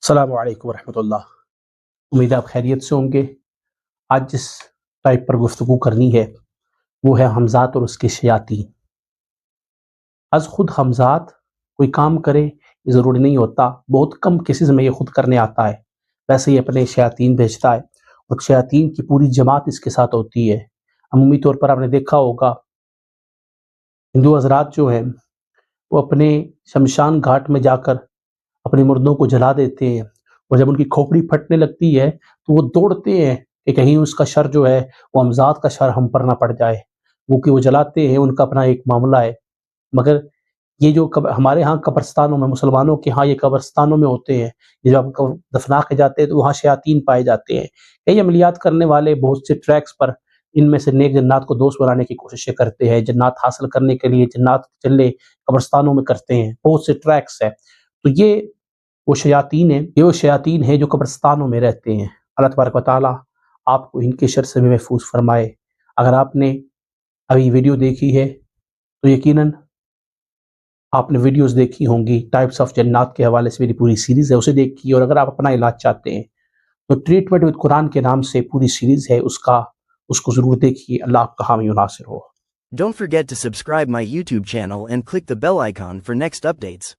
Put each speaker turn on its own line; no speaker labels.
السلام علیکم ورحمۃ اللہ۔ امید آپ خیریت سے ہوں گے۔ آج جس ٹائپ پر گفتگو کرنی ہے وہ ہے حمزات اور اس کے شیاطین۔ از خود حمزات کوئی کام کرے یہ ضروری نہیں ہوتا، بہت کم کیسز میں یہ خود کرنے آتا ہے، ویسے ہی اپنے شیاطین بھیجتا ہے اور شیاطین کی پوری جماعت اس کے ساتھ ہوتی ہے۔ عمومی طور پر آپ نے دیکھا ہوگا ہندو حضرات جو ہیں وہ اپنے شمشان گھاٹ میں جا کر اپنے مردوں کو جلا دیتے ہیں، اور جب ان کی کھوپڑی پھٹنے لگتی ہے تو وہ دوڑتے ہیں کہ کہیں اس کا شر جو ہے وہ حمزات کا شر ہم پر نہ پڑ جائے، وہ جلاتے ہیں، ان کا اپنا ایک معاملہ ہے۔ مگر یہ جو ہمارے ہاں قبرستانوں میں، مسلمانوں کے ہاں یہ قبرستانوں میں ہوتے ہیں، یہ جب آپ دفنا کے جاتے ہیں تو وہاں شیاطین پائے جاتے ہیں۔ کئی عملیات کرنے والے بہت سے ٹریکس پر ان میں سے نیک جنات کو دوست بنانے کی کوششیں کرتے ہیں، جنات حاصل کرنے کے لیے جنات چلے قبرستانوں میں کرتے ہیں، بہت سے ٹریکس ہیں۔ تو یہ وہ شیاطین ہیں جو قبرستانوں میں رہتے ہیں۔ اللہ تبارک و تعالیٰ آپ کو ان کے شر سے بھی محفوظ فرمائے۔ اگر آپ نے ابھی ویڈیو دیکھی ہے تو یقیناً آپ نے ویڈیوز دیکھی ہوں گی، ٹائپس آف جنات کے حوالے سے میری پوری سیریز ہے، اسے دیکھیے، اور اگر آپ اپنا علاج چاہتے ہیں تو ٹریٹمنٹ وتھ قرآن کے نام سے پوری سیریز ہے، اس کو ضرور دیکھیے۔ اللہ آپ کا حامی و ناصر ہو۔
Don't forget to subscribe my YouTube channel and click the bell icon for next updates.